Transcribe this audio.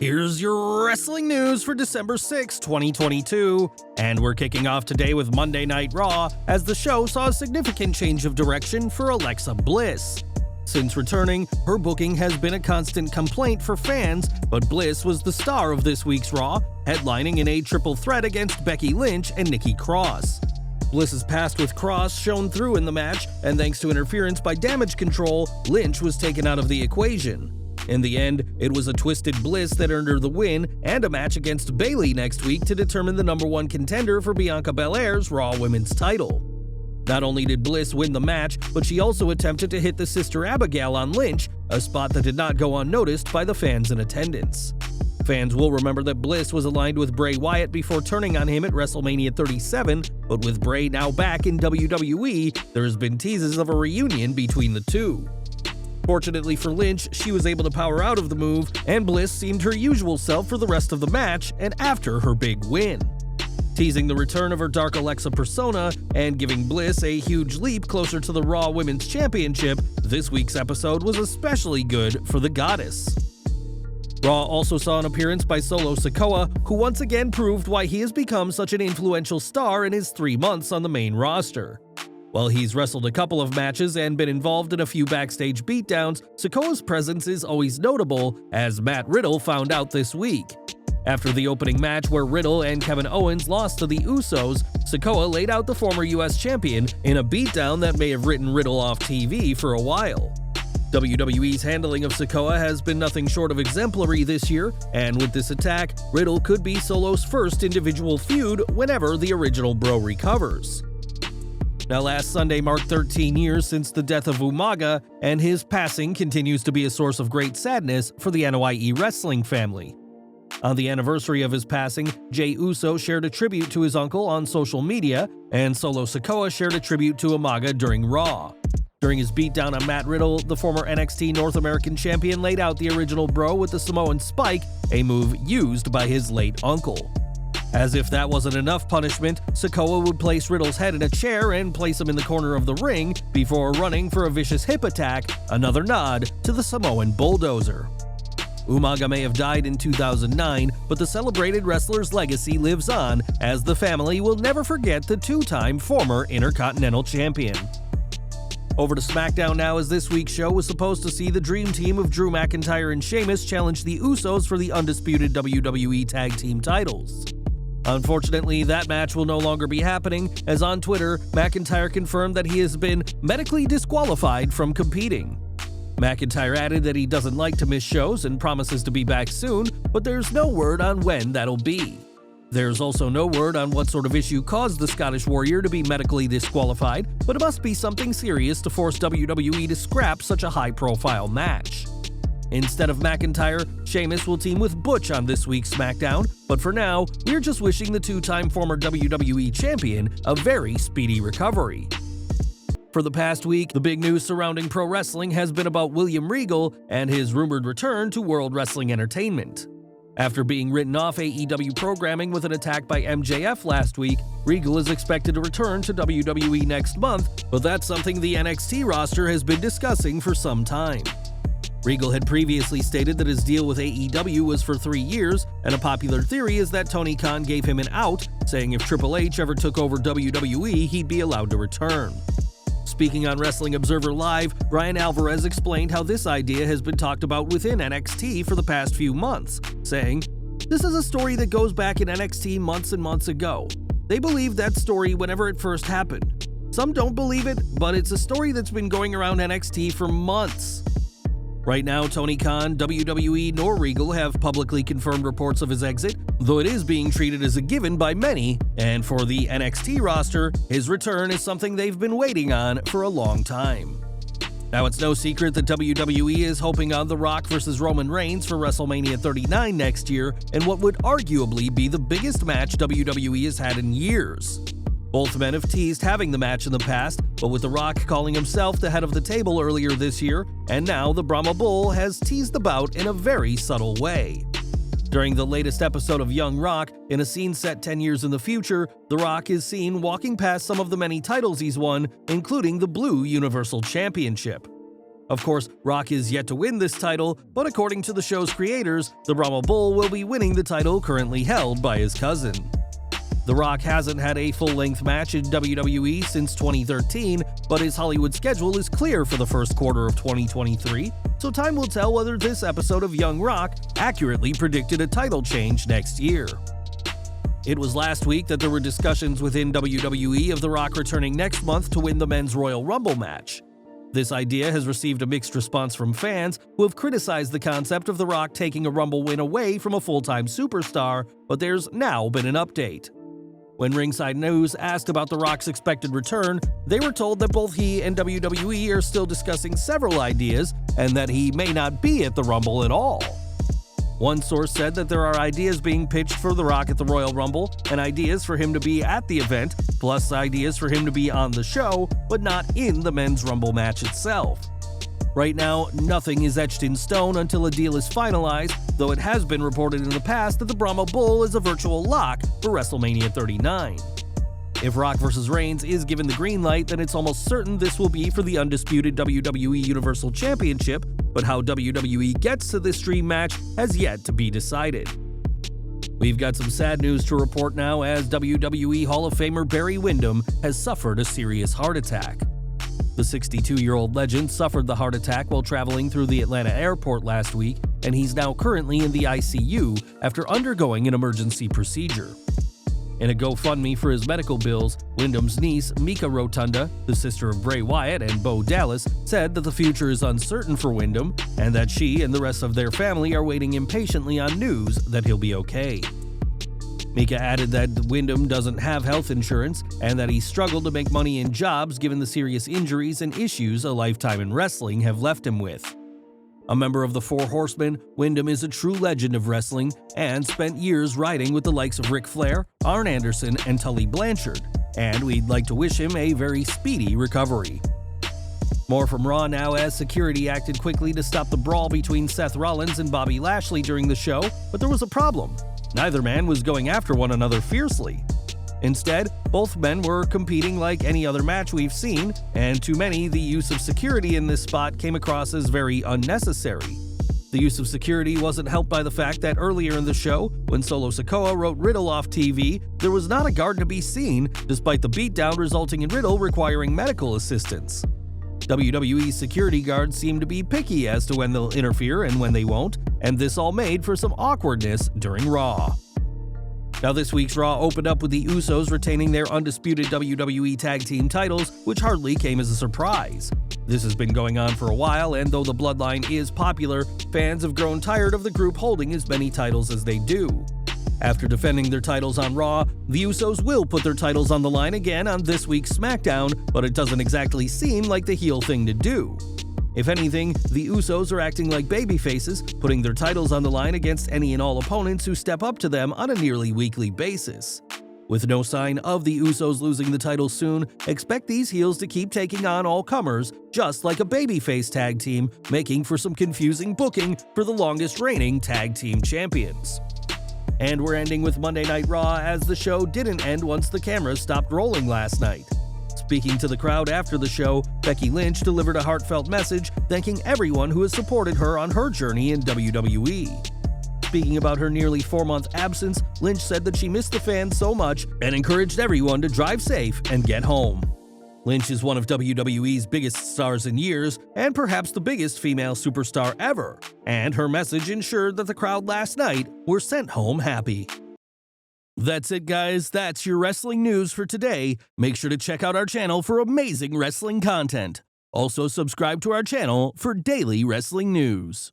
Here's your wrestling news for December 6, 2022, and we're kicking off today with Monday Night Raw as the show saw a significant change of direction for Alexa Bliss. Since returning, her booking has been a constant complaint for fans, but Bliss was the star of this week's Raw, headlining in a triple threat against Becky Lynch and Nikki Cross. Bliss's past with Cross shone through in the match, and thanks to interference by Damage Control, Lynch was taken out of the equation. In the end, it was a twisted Bliss that earned her the win and a match against Bayley next week to determine the #1 contender for Bianca Belair's Raw Women's title. Not only did Bliss win the match, but she also attempted to hit the Sister Abigail on Lynch, a spot that did not go unnoticed by the fans in attendance. Fans will remember that Bliss was aligned with Bray Wyatt before turning on him at WrestleMania 37, but with Bray now back in WWE, there has been teases of a reunion between the two. Fortunately for Lynch, she was able to power out of the move, and Bliss seemed her usual self for the rest of the match and after her big win. Teasing the return of her Dark Alexa persona and giving Bliss a huge leap closer to the Raw Women's Championship, this week's episode was especially good for the goddess. Raw also saw an appearance by Solo Sikoa, who once again proved why he has become such an influential star in his 3 months on the main roster. While he's wrestled a couple of matches and been involved in a few backstage beatdowns, Sikoa's presence is always notable, as Matt Riddle found out this week. After the opening match where Riddle and Kevin Owens lost to the Usos, Sikoa laid out the former US champion in a beatdown that may have written Riddle off TV for a while. WWE's handling of Sikoa has been nothing short of exemplary this year, and with this attack, Riddle could be Solo's first individual feud whenever the original bro recovers. Now, last Sunday marked 13 years since the death of Umaga, and his passing continues to be a source of great sadness for the NYE wrestling family. On the anniversary of his passing, Jey Uso shared a tribute to his uncle on social media, and Solo Sikoa shared a tribute to Umaga during Raw. During his beatdown on Matt Riddle, the former NXT North American champion laid out the original bro with the Samoan Spike, a move used by his late uncle. As if that wasn't enough punishment, Sikoa would place Riddle's head in a chair and place him in the corner of the ring before running for a vicious hip attack, another nod to the Samoan Bulldozer. Umaga may have died in 2009, but the celebrated wrestler's legacy lives on, as the family will never forget the 2-time former Intercontinental Champion. Over to Smackdown now, as this week's show was supposed to see the dream team of Drew McIntyre and Sheamus challenge the Usos for the undisputed WWE Tag Team titles. Unfortunately, that match will no longer be happening, as on Twitter, McIntyre confirmed that he has been medically disqualified from competing. McIntyre added that he doesn't like to miss shows and promises to be back soon, but there's no word on when that'll be. There's also no word on what sort of issue caused the Scottish Warrior to be medically disqualified, but it must be something serious to force WWE to scrap such a high-profile match. Instead of McIntyre, Sheamus will team with Butch on this week's SmackDown, but for now, we're just wishing the 2-time former WWE champion a very speedy recovery. For the past week, the big news surrounding pro wrestling has been about William Regal and his rumored return to World Wrestling Entertainment. After being written off AEW programming with an attack by MJF last week, Regal is expected to return to WWE next month, but that's something the NXT roster has been discussing for some time. Regal had previously stated that his deal with AEW was for 3 years, and a popular theory is that Tony Khan gave him an out, saying if Triple H ever took over WWE, he'd be allowed to return. Speaking on Wrestling Observer Live, Brian Alvarez explained how this idea has been talked about within NXT for the past few months, saying, "This is a story that goes back in NXT months and months ago. They believed that story whenever it first happened. Some don't believe it, but it's a story that's been going around NXT for months." Right now, Tony Khan, WWE, nor Regal have publicly confirmed reports of his exit, though it is being treated as a given by many, and for the NXT roster, his return is something they've been waiting on for a long time. Now, it's no secret that WWE is hoping on The Rock vs. Roman Reigns for WrestleMania 39 next year, and what would arguably be the biggest match WWE has had in years. Both men have teased having the match in the past, but with The Rock calling himself the head of the table earlier this year, and now the Brahma Bull has teased the bout in a very subtle way. During the latest episode of Young Rock, in a scene set 10 years in the future, The Rock is seen walking past some of the many titles he's won, including the Blue Universal Championship. Of course, Rock is yet to win this title, but according to the show's creators, the Brahma Bull will be winning the title currently held by his cousin. The Rock hasn't had a full-length match in WWE since 2013, but his Hollywood schedule is clear for the first quarter of 2023, so time will tell whether this episode of Young Rock accurately predicted a title change next year. It was last week that there were discussions within WWE of The Rock returning next month to win the Men's Royal Rumble match. This idea has received a mixed response from fans who have criticized the concept of The Rock taking a Rumble win away from a full-time superstar, but there's now been an update. When Ringside News asked about The Rock's expected return, they were told that both he and WWE are still discussing several ideas and that he may not be at the Rumble at all. One source said that there are ideas being pitched for The Rock at the Royal Rumble and ideas for him to be at the event, plus ideas for him to be on the show, but not in the Men's Rumble match itself. Right now, nothing is etched in stone until a deal is finalized, though it has been reported in the past that the Brahma Bull is a virtual lock for WrestleMania 39. If Rock vs. Reigns is given the green light, then it's almost certain this will be for the undisputed WWE Universal Championship, but how WWE gets to this dream match has yet to be decided. We've got some sad news to report now as WWE Hall of Famer Barry Windham has suffered a serious heart attack. The 62-year-old legend suffered the heart attack while traveling through the Atlanta airport last week, and he's now currently in the ICU after undergoing an emergency procedure. In a GoFundMe for his medical bills, Windham's niece, Mika Rotunda, the sister of Bray Wyatt and Bo Dallas, said that the future is uncertain for Windham and that she and the rest of their family are waiting impatiently on news that he'll be okay. Mika added that Windham doesn't have health insurance and that he struggled to make money in jobs given the serious injuries and issues a lifetime in wrestling have left him with. A member of the Four Horsemen, Windham is a true legend of wrestling and spent years riding with the likes of Ric Flair, Arn Anderson, and Tully Blanchard, and we'd like to wish him a very speedy recovery. More from Raw now as security acted quickly to stop the brawl between Seth Rollins and Bobby Lashley during the show, but there was a problem. Neither man was going after one another fiercely. Instead, both men were competing like any other match we've seen, and to many, the use of security in this spot came across as very unnecessary. The use of security wasn't helped by the fact that earlier in the show, when Solo Sikoa wrote Riddle off TV, there was not a guard to be seen, despite the beatdown resulting in Riddle requiring medical assistance. WWE's security guards seem to be picky as to when they'll interfere and when they won't, and this all made for some awkwardness during Raw. Now, this week's Raw opened up with the Usos retaining their undisputed WWE Tag Team titles, which hardly came as a surprise. This has been going on for a while, and though the Bloodline is popular, fans have grown tired of the group holding as many titles as they do. After defending their titles on Raw, the Usos will put their titles on the line again on this week's Smackdown, but it doesn't exactly seem like the heel thing to do. If anything, the Usos are acting like babyfaces, putting their titles on the line against any and all opponents who step up to them on a nearly weekly basis. With no sign of the Usos losing the title soon, expect these heels to keep taking on all comers, just like a babyface tag team, making for some confusing booking for the longest reigning tag team champions. And we're ending with Monday Night Raw, as the show didn't end once the cameras stopped rolling last night. Speaking to the crowd after the show, Becky Lynch delivered a heartfelt message thanking everyone who has supported her on her journey in WWE. Speaking about her nearly 4-month absence, Lynch said that she missed the fans so much and encouraged everyone to drive safe and get home. Lynch is one of WWE's biggest stars in years, and perhaps the biggest female superstar ever, and her message ensured that the crowd last night were sent home happy. That's it, guys. That's your wrestling news for today. Make sure to check out our channel for amazing wrestling content. Also, subscribe to our channel for daily wrestling news.